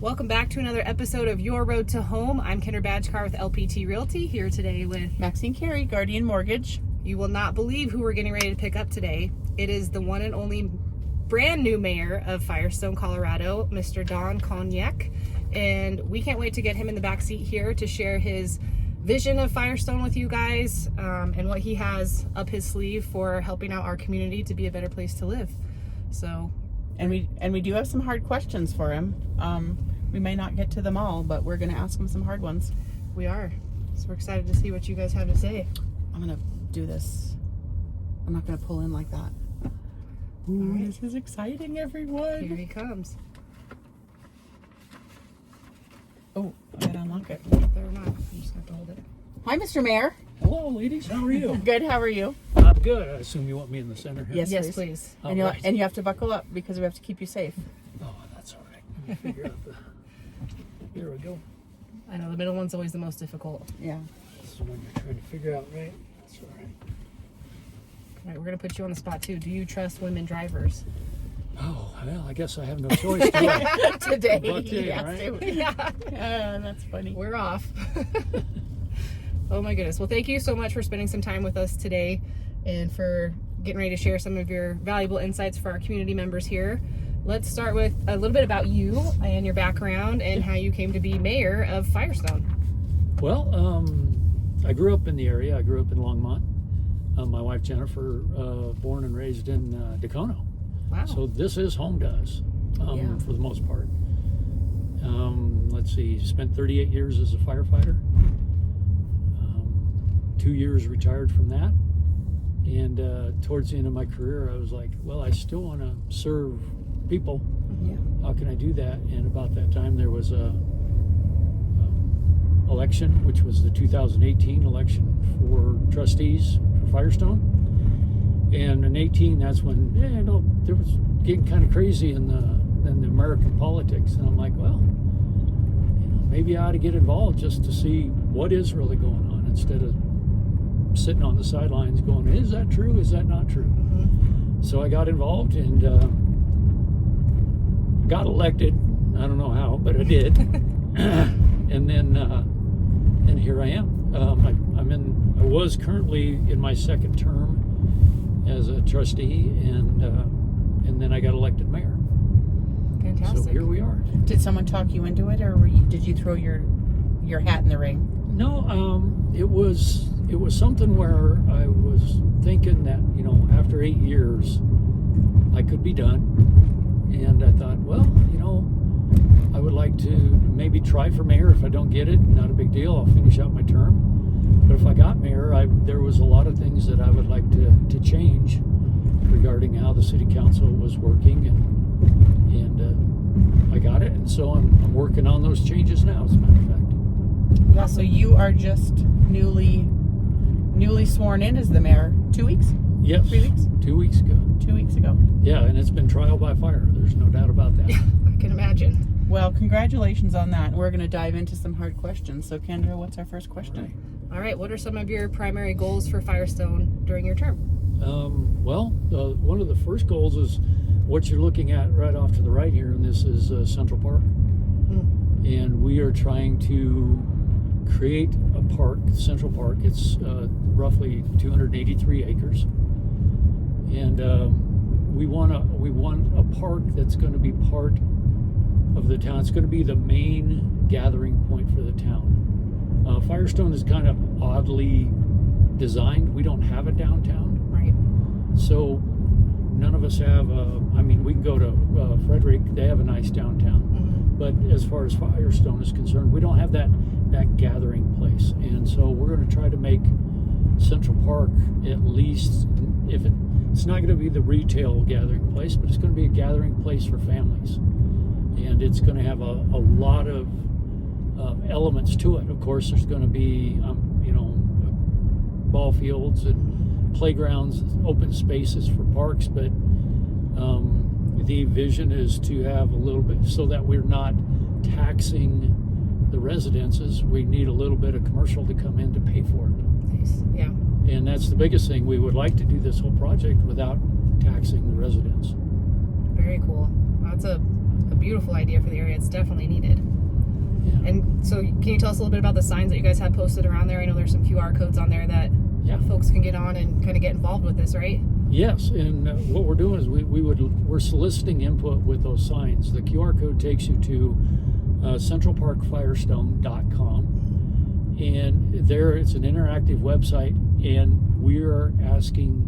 Welcome back to another episode of Your Road to Home. I'm Kendra Badgekar with LPT Realty, here today with Maxine Carey, Guardian Mortgage. You will not believe who we're getting ready to pick up today. It is the one and only brand new mayor of Firestone, Colorado, Mr. Don Conyac. And we can't wait to get him in the back seat here to share his vision of Firestone with you guys, and what he has up his sleeve for helping out our community to be a better place to live. So, and we do have some hard questions for him. We may not get to them all, but we're going to ask him some hard ones. We are. So we're excited to see what you guys have to say. I'm going to do this. I'm not going to pull in like that. Ooh, right. This is exciting, everyone. Here he comes. Oh, I got to unlock it. They're not. You just have to hold it. Hi, Mr. Mayor. Hello, ladies. How are you? Good. How are you? I'm good. I assume you want me in the center here? Yes, please. And you have to buckle up because we have to keep you safe. Oh, that's all right. Let me figure out the... Here we go. I know, the middle one's always the most difficult. Yeah. This is the one you're trying to figure out, right? That's all right. All right, we're going to put you on the spot, too. Do you trust women drivers? Oh, well, I guess I have no choice, do I? Today. But yeah, right? Yeah. That's funny. We're off. Oh, my goodness. Well, thank you so much for spending some time with us today and for getting ready to share some of your valuable insights for our community members here. Let's start with a little bit about you and your background and how you came to be mayor of Firestone. Well, I grew up in the area. I grew up in Longmont. My wife, Jennifer, born and raised in Dacono. Wow. So this is home to us, for the most part. Let's see, spent 38 years as a firefighter. 2 years retired from that. And towards the end of my career, I was like, well, I still want to serve people. Yeah. How can I do that? And about that time, there was a election, which was the 2018 election for trustees for Firestone. And in 18, that's when there was getting kind of crazy in the American politics. And I'm like, well, maybe I ought to get involved just to see what is really going on instead of sitting on the sidelines going, is that true? Is that not true? Mm-hmm. So I got involved and got elected. I don't know how, but I did. And then and here I am. I was currently in my second term as a trustee, and then I got elected mayor. Fantastic. So here we are. Did someone talk you into it, or did you throw your hat in the ring? No, it was something where I was thinking that, after 8 years, I could be done. And I thought, well, I would like to maybe try for mayor. If I don't get it, not a big deal. I'll finish out my term. But if I got mayor, there was a lot of things that I would like to change regarding how the city council was working. And I got it. And so I'm working on those changes now, as a matter of fact. Yeah, so you are just newly sworn in as the mayor. 2 weeks? Yes. 3 weeks? 2 weeks ago. 2 weeks ago. Yeah, and it's been trial by fire. There's no doubt about that. I can imagine. Well, congratulations on that. We're going to dive into some hard questions. So, Kendra, what's our first question? All right. What are some of your primary goals for Firestone during your term? One of the first goals is what you're looking at right off to the right here, and this is Central Park. And we are trying to create a park, Central Park. It's roughly 283 acres, and we want a park that's going to be part of the town. It's going to be the main gathering point for the town. Firestone is kind of oddly designed. We don't have a downtown, right? So none of us have. We can go to Frederick. They have a nice downtown. But as far as Firestone is concerned, we don't have that gathering place. And so we're going to try to make Central Park, at least, if it's not going to be the retail gathering place, but it's going to be a gathering place for families. And it's going to have a lot of elements to it. Of course, there's going to be, ball fields and playgrounds, open spaces for parks, but the vision is to have a little bit, so that we're not taxing the residences. We need a little bit of commercial to come in to pay for it. Nice. Yeah. And that's the biggest thing. We would like to do this whole project without taxing the residents. Very cool. That's a beautiful idea for the area. It's definitely needed. And so can you tell us a little bit about the signs that you guys have posted around there? I know there's some QR codes on there that folks can get on and kind of get involved with this, right? Yes, and what we're doing is we're soliciting input with those signs. The QR code takes you to centralparkfirestone.com, and there it's an interactive website, and we are asking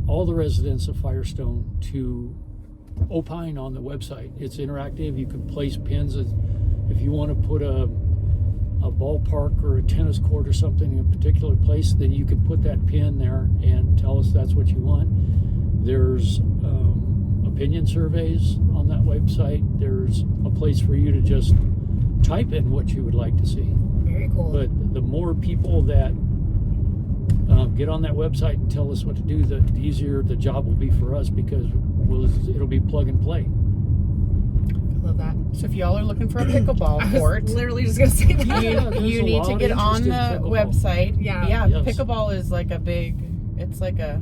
all the residents of Firestone to opine on the website. It's interactive. You can place pins if you want to put a ballpark or a tennis court or something in a particular place, then you can put that pin there and tell us that's what you want. There's opinion surveys on that website. There's a place for you to just type in what you would like to see. Very cool. But the more people that get on that website and tell us what to do, the easier the job will be for us, because it'll be plug and play. Love that. So if y'all are looking for a pickleball court, Literally just gonna say that. you need to get on the website. Yeah. Yes. Pickleball is like it's like the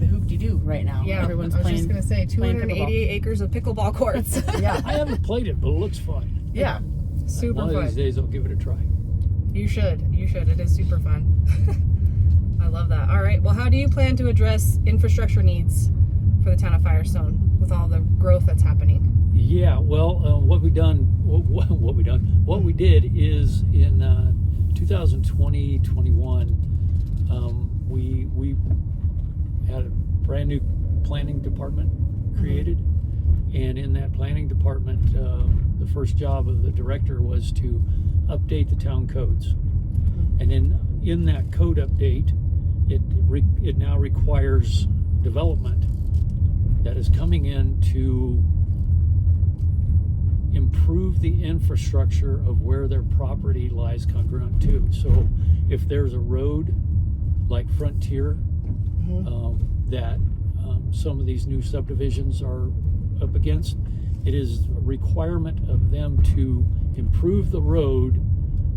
hoop-de-doo right now. Yeah, everyone's I was playing. just gonna say 288 pickleball. acres of pickleball courts. Yeah, I haven't played it, but it looks fun. yeah. Super One of fun. these days I'll give it a try. You should. It is super fun. I love that. All right. Well, how do you plan to address infrastructure needs for the town of Firestone with all the growth that's happening? Yeah, well, what we did is in 2020-21, we had a brand new planning department created, and in that planning department, the first job of the director was to update the town codes, and in that code update, it now requires development that is coming in to improve the infrastructure of where their property lies congruent to. So if there's a road like Frontier that some of these new subdivisions are up against, it is a requirement of them to improve the road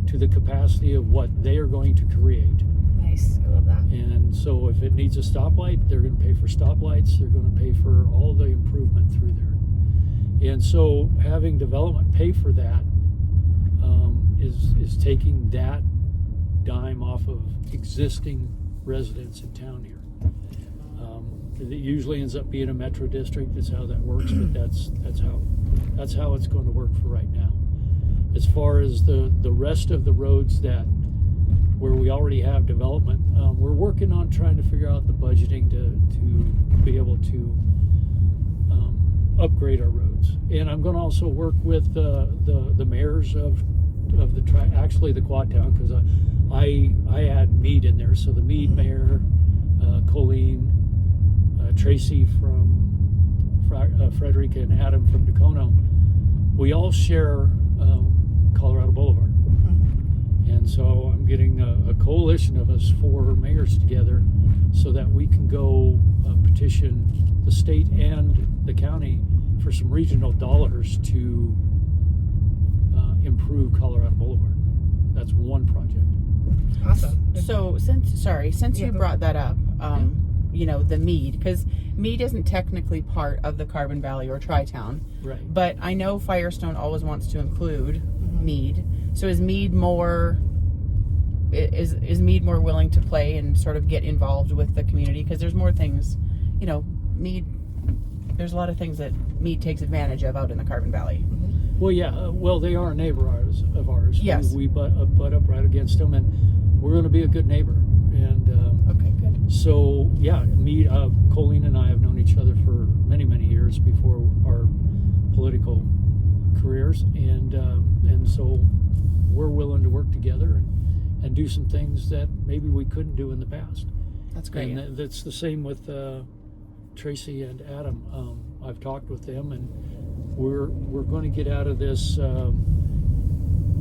to the capacity of what they are going to create. Nice. I love that. And so if it needs a stoplight, they're going to pay for stoplights. They're going to pay for all the improvement through there. And so having development pay for that is taking that dime off of existing residents in town here. It usually ends up being a metro district. That's how that works, but that's how it's going to work for right now. As far as the rest of the roads where we already have development, we're working on trying to figure out the budgeting to be able to upgrade our roads. And I'm going to also work with the mayors of the Quad Town, because I add Meade in there. So the Meade mayor, Colleen, Tracy from Frederick, and Adam from Tacona, we all share Colorado Boulevard. And so I'm getting a coalition of us 4 mayors together so that we can go petition the state and the county for some regional dollars to improve Colorado Boulevard. That's one project. Awesome. So since you brought that up, the Meade, because Meade isn't technically part of the Carbon Valley or Tri-Town, Right. but I know Firestone always wants to include Meade. So is Meade more willing to play and sort of get involved with the community? Because there's more things, Meade. There's a lot of things that Meade takes advantage of out in the Carbon Valley. Well, yeah. Well, they are a neighbor of ours. Yes. We butt up right against them, and we're going to be a good neighbor. And Okay, good. so, yeah, Colleen and I have known each other for many, many years before our political careers, and so we're willing to work together and do some things that maybe we couldn't do in the past. That's great. And that's the same with Tracy and Adam. I've talked with them, and we're going to get out of this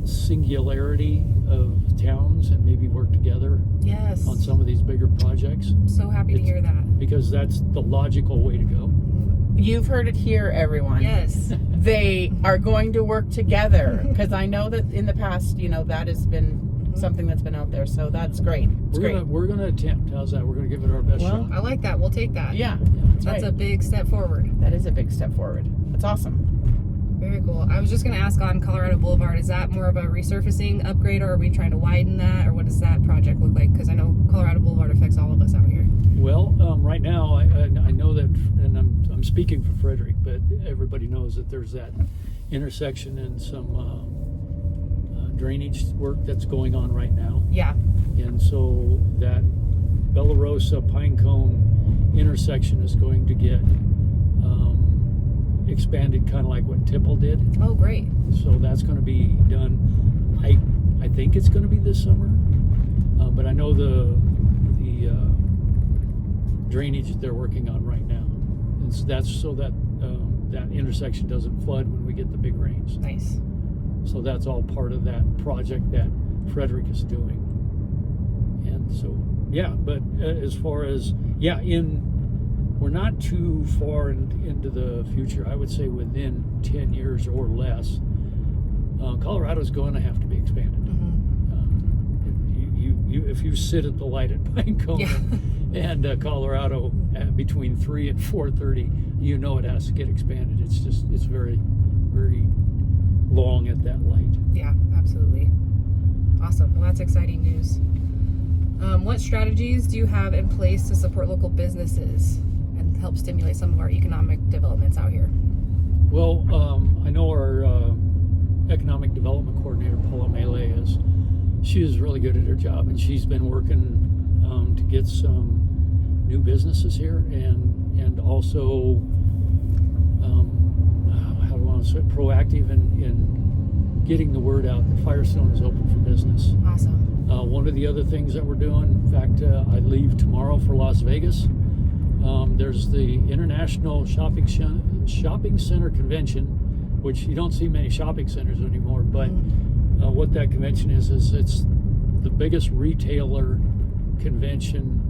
singularity of towns and maybe work together Yes. on some of these bigger projects, I'm so happy to hear that. because that's the logical way to go. You've heard it here, everyone. Yes. They are going to work together, because I know that in the past, that has been something that's been out there. So that's great. It's great. We're gonna attempt. How's that? We're gonna give it our best shot. I like that. We'll take that. Yeah, That's right. a big step forward. That is a big step forward. That's awesome. Very cool. I was just going to ask on Colorado Boulevard, is that more of a resurfacing upgrade, or are we trying to widen that, or what does that project look like? Because I know Colorado Boulevard affects all of us out here. Well, right now, I know that, and I'm speaking for Frederick, but everybody knows that there's that intersection and some drainage work that's going on right now. Yeah. And so that Bella Rosa Pinecone intersection is going to get expanded, kind of like what Tipple did. Oh, great. So that's going to be done. I think it's going to be this summer, but I know the drainage they're working on right now, and so that's so that that intersection doesn't flood when we get the big rains. Nice. So that's all part of that project that Frederick is doing. And so, yeah, but as far as, we're not too far into the future. I would say within 10 years or less, Colorado's going to have to be expanded. If you sit at the light at Pinecone and Colorado between 3 and 4:30, you know it has to get expanded. It's very, very long at that light. Yeah, absolutely. Awesome. Well, that's exciting news. What strategies do you have in place to support local businesses and help stimulate some of our economic developments out here? Well, I know our economic development coordinator, Paula Melee, she is really good at her job, and she's been working to get some new businesses here, and also how do I want to say, proactive in getting the word out that Firestone is open for business. Awesome. One of the other things that we're doing, in fact, I leave tomorrow for Las Vegas. There's the International Shopping Center Convention, which you don't see many shopping centers anymore, but what that convention is it's the biggest retailer convention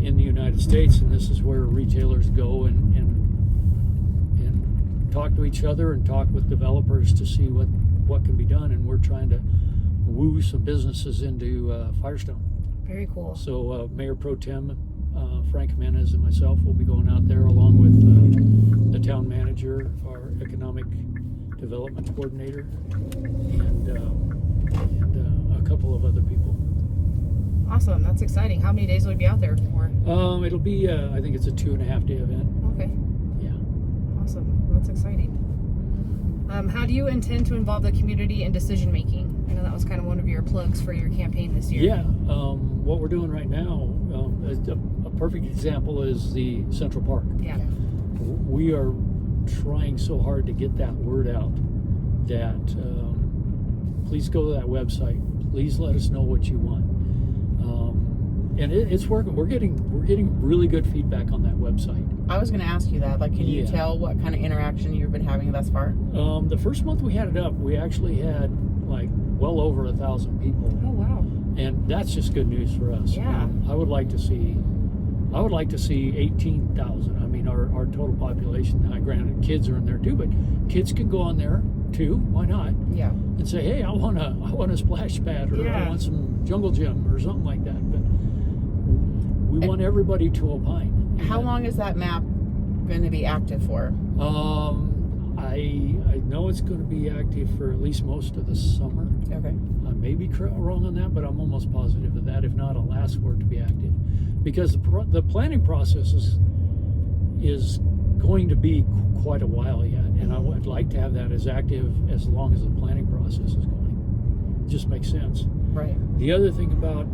in the United States, and this is where retailers go and talk to each other and talk with developers to see what can be done, and we're trying to woo some businesses into Firestone. Very cool. So Mayor Pro Tem Frank Jimenez and myself will be going out there along with the town manager, our economic development coordinator, and a couple of other people. Awesome. That's exciting. How many days will we be out there for? It'll be, I think it's a 2.5-day event. Okay. Yeah. Awesome. That's exciting. How do you intend to involve the community in decision making? I know that was kind of one of your plugs for your campaign this year. Yeah. What we're doing right now, a perfect example is the Central Park. Yeah. We are trying so hard to get that word out that please go to that website. Please let us know what you want. And it's working. We're getting really good feedback on that website. I was going to ask you that. Like, can you tell what kind of interaction you've been having thus far? The first month we had it up, we actually had like well over 1,000 people. Oh wow! And that's just good news for us. Yeah. I would like to see 18,000. I mean, our total population. Now, granted, kids are in there too, but kids can go on there too. Why not? Yeah. And say, hey, I want a splash pad, or I want some jungle gym, or something like that. But we want everybody to opine. How long is that map going to be active for? I know it's going to be active for at least most of the summer. Okay. I may be wrong on that, but I'm almost positive of that. If not, I'll ask for it to be active, because the planning process is going to be quite a while yet, and I would like to have that as active as long as the planning process is going. It just makes sense. Right. The other thing about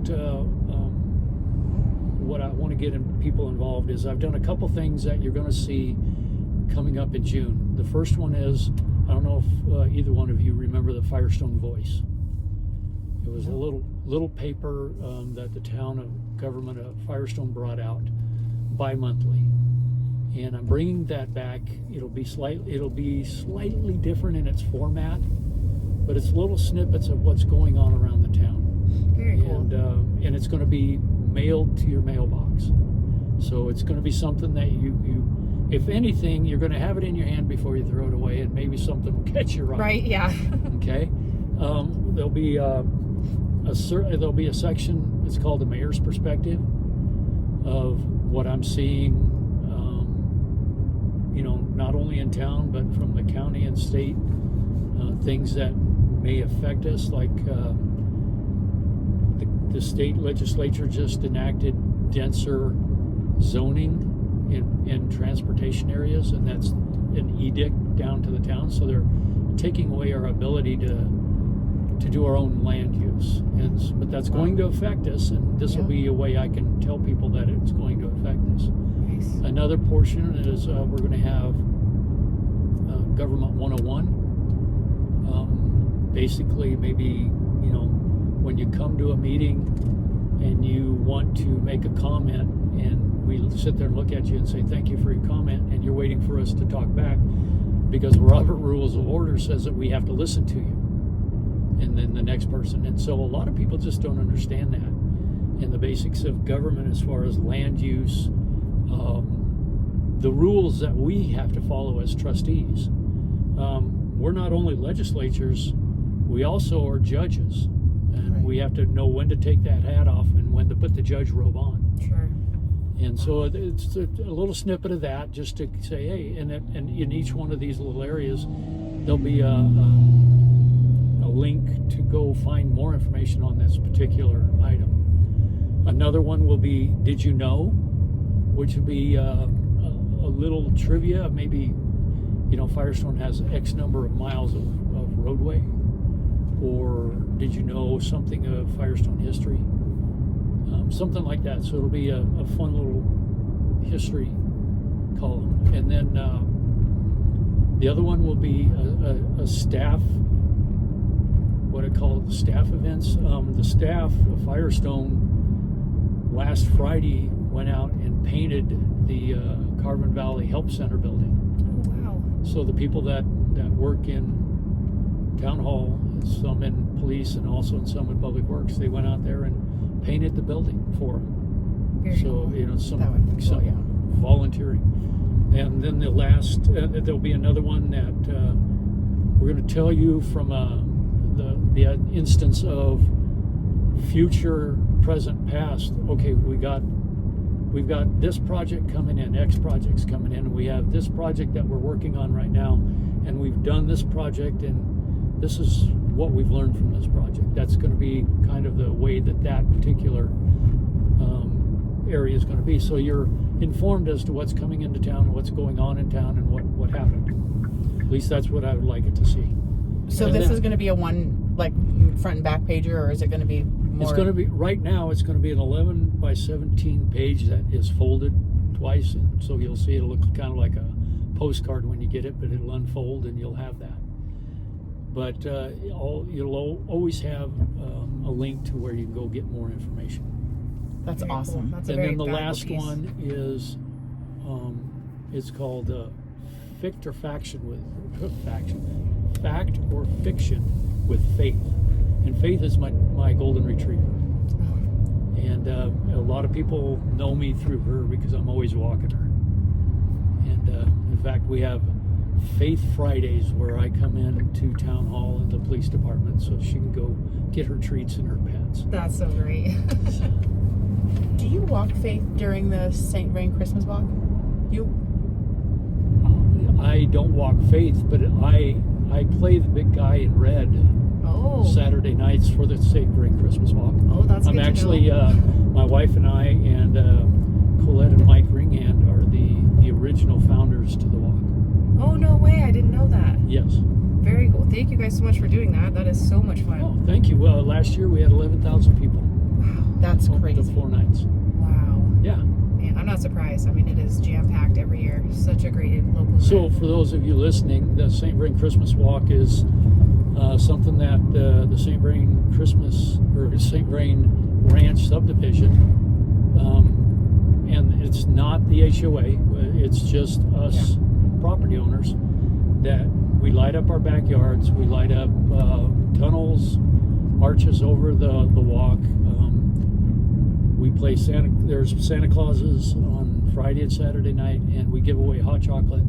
what I want to get people involved is I've done a couple things that you're going to see coming up in June. The first one is, I don't know if either one of you remember the Firestone Voice. It was a little paper that the town of government of Firestone brought out bi-monthly, and I'm bringing that back. It'll be slightly different in its format, but it's little snippets of what's going on around the town. Very cool. And it's going to be mailed to your mailbox. So it's going to be something that you if anything, you're going to have it in your hand before you throw it away, and maybe something will catch your eye. Right. Yeah. Okay. There'll be a section. It's called the Mayor's Perspective of what I'm seeing not only in town but from the county and state, things that may affect us, like the state legislature just enacted denser zoning in transportation areas, and that's an edict down to the town. So they're taking away our ability to do our own land use, but that's going to affect us, and this will be a way I can tell people that it's going to affect us. Nice. Another portion is we're going to have Government 101. Basically, maybe when you come to a meeting and you want to make a comment, and we sit there and look at you and say thank you for your comment, and you're waiting for us to talk back because Robert Rules of Order says that we have to listen to you, and then the next person. And so a lot of people just don't understand that, and the basics of government as far as land use, the rules that we have to follow as trustees. We're not only legislatures, we also are judges, and we have to know when to take that hat off and when to put the judge robe on. Sure. And so it's a little snippet of that, just to say, hey, and in each one of these little areas, there'll be a link to go find more information on this particular item. Another one will be, did you know? Which would be a little trivia, maybe, Firestone has X number of miles of roadway, or did you know something of Firestone history? Something like that. So it'll be a fun little history column. And then the other one will be a staff, what I call staff events. The staff of Firestone last Friday went out and painted the Carvin Valley Help Center building. Oh, wow. So the people that work in town hall, some in police and also some in public works, they went out there and painted the building for them. Very So cool. some volunteering. And then the last, there'll be another one that we're going to tell you from the instance of future, present, past. Okay, we've got this project coming in, X project's coming in, and we have this project that we're working on right now, and we've done this project, and this is what we've learned from this project. That's going to be kind of the way that particular area is going to be. So you're informed as to what's coming into town, what's going on in town, and what happened. At least that's what I would like it to see. So And this then, is going to be a one, like, front and back pager, or is it going to be more? It's going to be, right now, it's going to be an 11 by 17 page that is folded twice, and so you'll see it'll look kind of like a postcard when you get it, but it'll unfold and you'll have that. But you'll always have a link to where you can go get more information. That's Very awesome. cool. That's a And very then the valuable last piece. one is, it's called Fact or Fiction with Faith. And Faith is my golden retriever. And a lot of people know me through her because I'm always walking her. And in fact, we have Faith Fridays where I come in to town hall and the police department so she can go get her treats and her pets. That's so great. Do you walk Faith during the St. Vrain Christmas walk? I don't walk Faith, but I play the big guy in red Saturday nights for the St. Vrain Christmas walk. Oh, that's I'm good to actually, know. my wife and I and Colette and Mike Ringhand are the original founders to the walk. Oh, no way. I didn't know that. Yes. Very cool. Thank you guys so much for doing that. That is so much fun. Oh, thank you. Well, last year we had 11,000 people. Wow. That's over crazy. the 4 nights. Wow. Yeah. Man, I'm not surprised. I mean, it is jam-packed every year. Such a great local So event. for those of you listening, the St. Vrain Christmas Walk is something that the St. Vrain Christmas or St. Vrain Ranch subdivision, and it's not the HOA, it's just us property owners, that we light up our backyards, we light up tunnels, arches over the walk. We play there's Santa Clauses on Friday and Saturday night, and we give away hot chocolate,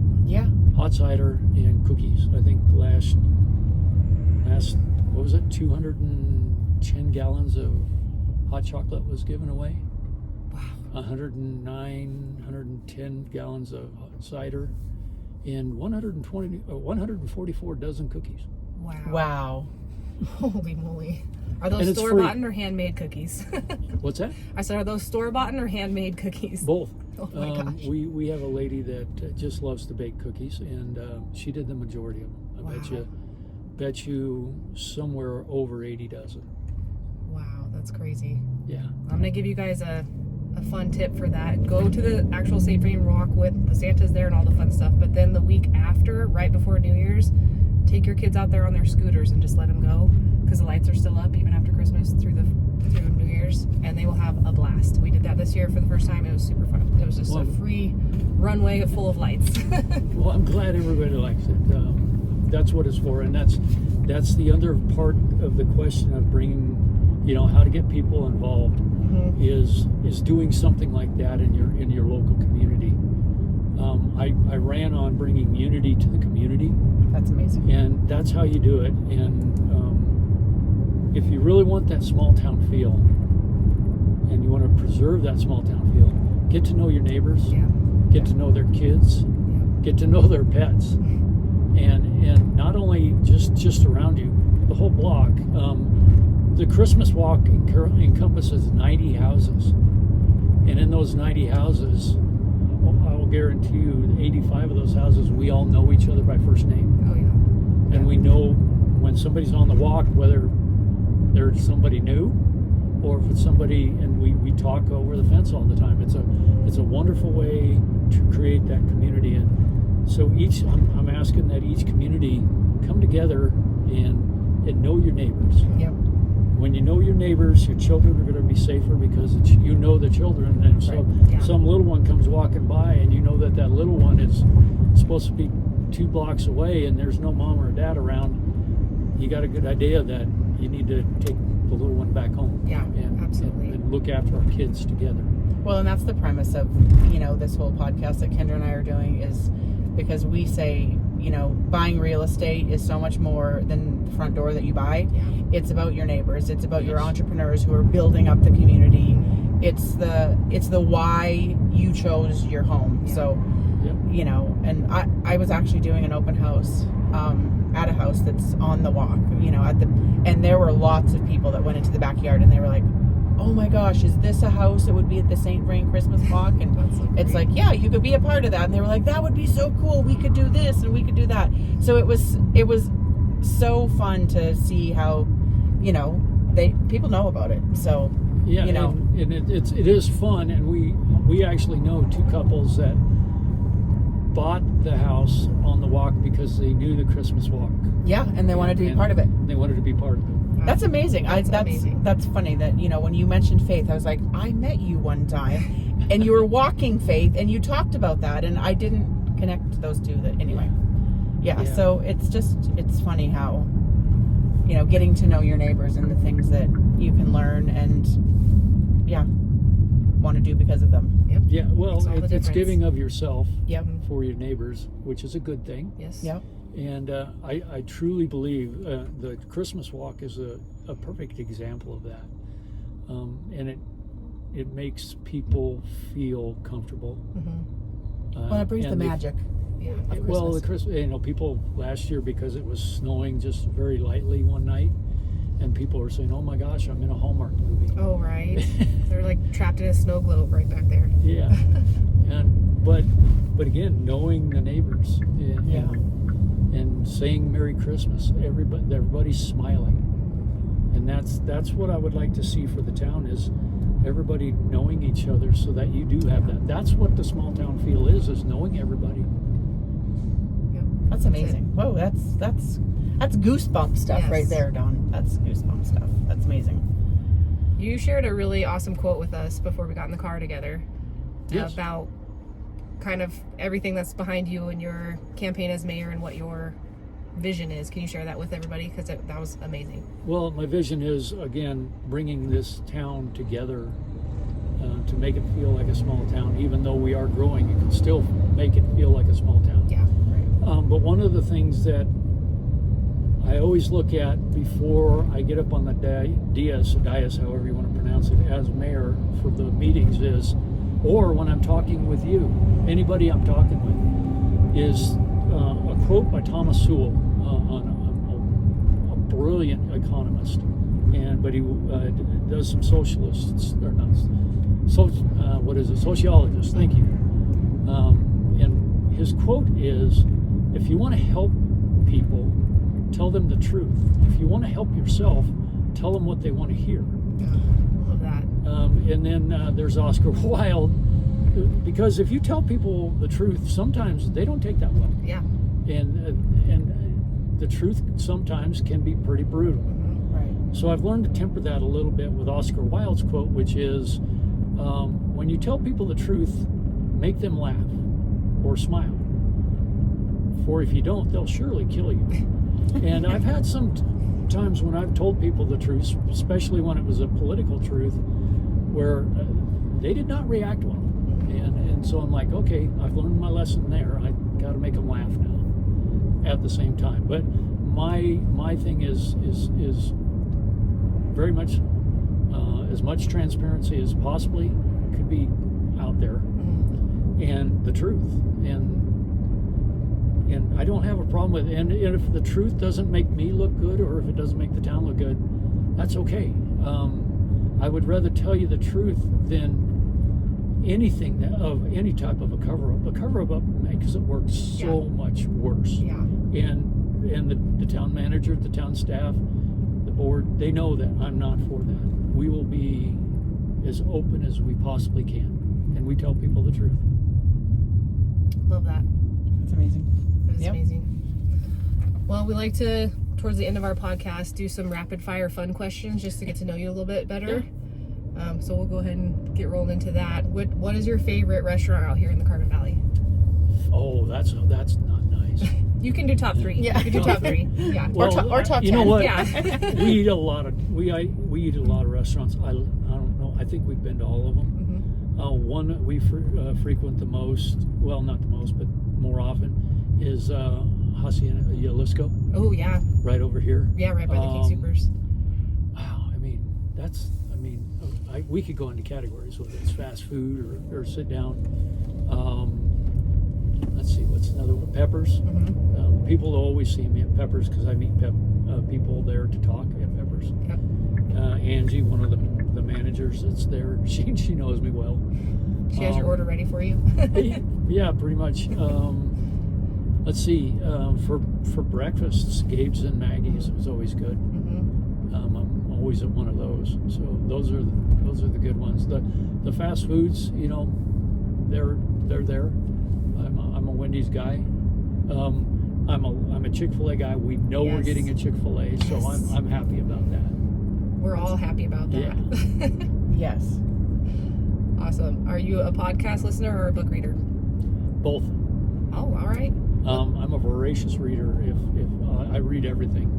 hot cider, and cookies. I think last what was it, 210 gallons of hot chocolate was given away. Wow. 110 gallons of cider, and 144 dozen cookies. Wow. Holy moly. Are And those it's store-bought or handmade cookies? What's that? I said, are those store-bought or handmade cookies? Both. Oh my gosh. We have a lady that just loves to bake cookies, and she did the majority of them. I bet you somewhere over 80 dozen. Wow, that's crazy. Yeah. I'm going to give you guys a fun tip for that. Go to the actual St. Freedom Walk with the Santas there and all the fun stuff, but then the week after, right before New Year's, take your kids out there on their scooters and just let them go, because the lights are still up even after Christmas through New Year's, and they will have a blast. We did that this year for the first time. It was super fun. It was just a free runway full of lights. Well, I'm glad everybody likes it. That's what it's for, and that's the other part of the question of bringing, how to get people involved. Is doing something like that in your local community. I ran on bringing unity to the community. That's amazing. And that's how you do it. And if you really want that small town feel, and you want to preserve that small town feel, get to know your neighbors, get to know their kids, get to know their pets, and not only just around you, the whole block. The Christmas walk encompasses 90 houses, and in those 90 houses, I will guarantee you 85 of those houses, we all know each other by first name. Oh yeah. And we know when somebody's on the walk, whether they're somebody new or if it's somebody, and we talk over the fence all the time. It's a wonderful way to create that community. And so I'm asking that each community come together and know your neighbors. Yep. When you know your neighbors, your children are going to be safer because the children. And so some little one comes walking by, and you know that little one is supposed to be 2 blocks away, and there's no mom or dad around. You got a good idea that you need to take the little one back home. Yeah, absolutely. And look after our kids together. Well, and that's the premise of, this whole podcast that Kendra and I are doing, is because we say, buying real estate is so much more than the front door that you buy. Yeah. It's about your neighbors. It's about your entrepreneurs who are building up the community. It's the why you chose your home. Yeah. So, and I was actually doing an open house at a house that's on the walk, and there were lots of people that went into the backyard, and they were like, oh my gosh, is this a house that would be at the St. Vrain Christmas walk? And So it's like, yeah, you could be a part of that. And they were like, that would be so cool. We could do this and we could do that. So it was so fun to see how, people know about it. So, yeah, and it is fun. And we actually know 2 couples that bought the house on the walk because they knew the Christmas walk. Yeah, and they wanted to be part of it. They wanted to be part of it. That's amazing. Amazing. That's funny that, when you mentioned Faith, I was like, I met you one time and you were walking Faith and you talked about that, and I didn't connect those two. That anyway. Yeah, so it's funny how, getting to know your neighbors and the things that you can learn and want to do because of them. Yep. Yeah, well, it's difference. giving of yourself Yep. for your neighbors, which is a good thing. Yes. Yep. And I truly believe the Christmas walk is a perfect example of that. And it makes people feel comfortable. Mm-hmm. Well, it brings the magic. Yeah. Well, the Christmas, people last year, because it was snowing just very lightly one night, and people were saying, "Oh my gosh, I'm in a Hallmark movie." Oh right. They're like trapped in a snow globe right back there. Yeah. But again, knowing the neighbors. And saying Merry Christmas. Everybody's smiling, and that's what I would like to see for the town, is everybody knowing each other, so that you do have that. That's what the small town feel is knowing everybody. Yep. That's amazing. Whoa, that's goosebump stuff right there, Dawn. That's goosebump stuff. That's amazing. You shared a really awesome quote with us before we got in the car together about kind of everything that's behind you and your campaign as mayor and what your vision is. Can you share that with everybody? Because that was amazing. Well, my vision is, again, bringing this town together to make it feel like a small town. Even though we are growing, you can still make it feel like a small town. Yeah. Right. But one of the things that I always look at before I get up on the dais, however you want to pronounce it, as mayor for the meetings is, or when I'm talking with you, anybody I'm talking with, is a quote by Thomas Sowell, a brilliant economist, but he does some socialists or not, sociologists. Thank you. And his quote is, "If you want to help people, tell them the truth. If you want to help yourself, tell them what they want to hear." Love that. And then there's Oscar Wilde, because if you tell people the truth, sometimes they don't take that well. Yeah. And the truth sometimes can be pretty brutal. Right. So I've learned to temper that a little bit with Oscar Wilde's quote, which is, when you tell people the truth, make them laugh or smile. For if you don't, they'll surely kill you. And I've had some times when I've told people the truth, especially when it was a political truth, where they did not react well. And so I'm like, okay, I've learned my lesson there. I got to make them laugh now at the same time. But my thing is very much as much transparency as possibly could be out there, and the truth. And I don't have a problem with it. And if the truth doesn't make me look good, or if it doesn't make the town look good, that's okay. I would rather tell you the truth than anything of any type of a cover-up. A cover-up makes it work so much worse. Yeah. And the town manager, the town staff, the board, they know that I'm not for that. We will be as open as we possibly can, and we tell people the truth. Love that. That's amazing. It was amazing. Well, we like to, towards the end of our podcast, do some rapid fire fun questions just to get to know you a little bit better. So we'll go ahead and get rolled into that. What is your favorite restaurant out here in the Carbon Valley? Oh, that's not nice. You can do top 3. Yeah. You can do top 3. Yeah. Well, or top 10. You know what? Yeah. we eat a lot of restaurants. I don't know. I think we've been to all of them. One that we frequent the most, well, not the most, but more often, is Hacienda Jalisco. Oh yeah. Right over here. Yeah, right by the King Supers. Wow, we could go into categories, whether it's fast food or sit down. Let's see, what's another one? Peppers. People always see me at Peppers because I meet people there to talk at Peppers. Yep. Angie, one of the managers that's there, she knows me well. She has your order ready for you. Yeah, pretty much. Let's see, for breakfasts, Gabe's and Maggie's was always good. I'm always at one of those. So those are the good ones. The fast foods, they're there. I'm a Wendy's guy. I'm a Chick-fil-A guy. We know we're getting a Chick-fil-A, so I'm happy about that. We're all happy about that. Yeah. Yes. Awesome. Are you a podcast listener or a book reader? Both. Oh, all right. I'm a voracious reader. If I read everything.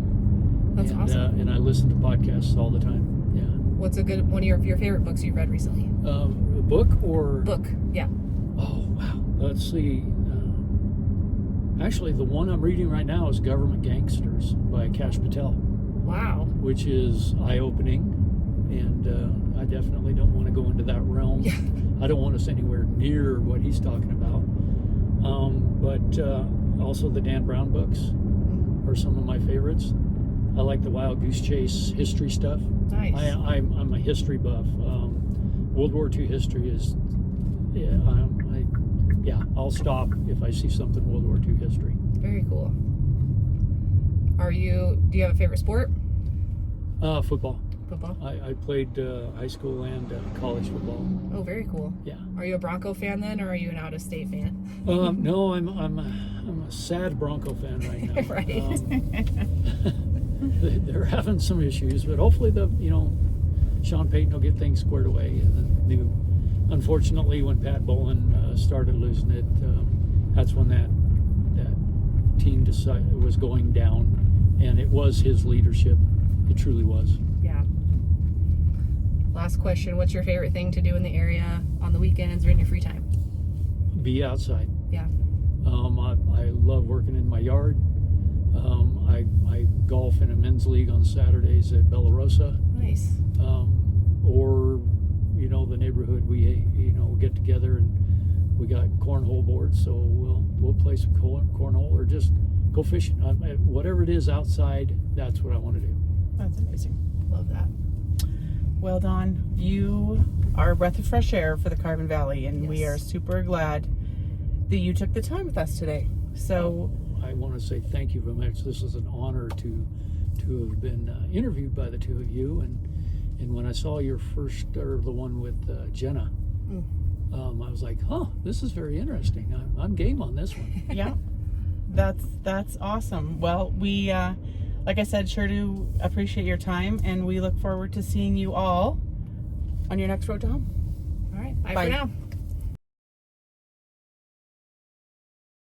That's awesome. And I listen to podcasts all the time. Yeah. What's one of your favorite books you've read recently? A book or book? Yeah. Oh wow. Let's see. Actually, the one I'm reading right now is Government Gangsters by Kash Patel. Wow. Which is eye-opening, and I definitely don't want to go into that realm. Yeah. I don't want us anywhere near what he's talking about. But also the Dan Brown books are some of my favorites. I like the Wild Goose Chase history stuff. Nice. I'm a history buff. World War II history is, I'll stop if I see something World War II history. Very cool. Do you have a favorite sport? Football. Football? I played high school and college football. Oh, very cool. Yeah. Are you a Bronco fan then, or are you an out-of-state fan? No, I'm a sad Bronco fan right now. Right. They're having some issues, but hopefully Sean Payton will get things squared away. And unfortunately, when Pat Bowlen started losing it, that's when that team was going down, and it was his leadership. It truly was. Yeah. Last question. What's your favorite thing to do in the area on the weekends or in your free time? Be outside. Yeah. I love working in my yard. I golf in a men's league on Saturdays at Bella Rosa. Nice. Or the neighborhood, we get together and We got cornhole boards, so we'll play some cornhole or just go fishing. Whatever it is outside, that's what I want to do. That's amazing. Love that. Well, Dawn, you are a breath of fresh air for the Carbon Valley, and we Yes. are super glad that you took the time with us today. So I want to say thank you very much. This is an honor to have been interviewed by the two of you, and when I saw your first, or the one with Jenna, I was like, this is very interesting. I'm game on this one. yeah, that's awesome. Well, we like I said, sure do appreciate your time, and we look forward to seeing you all on your next road to home. All right. Bye Bye. for now.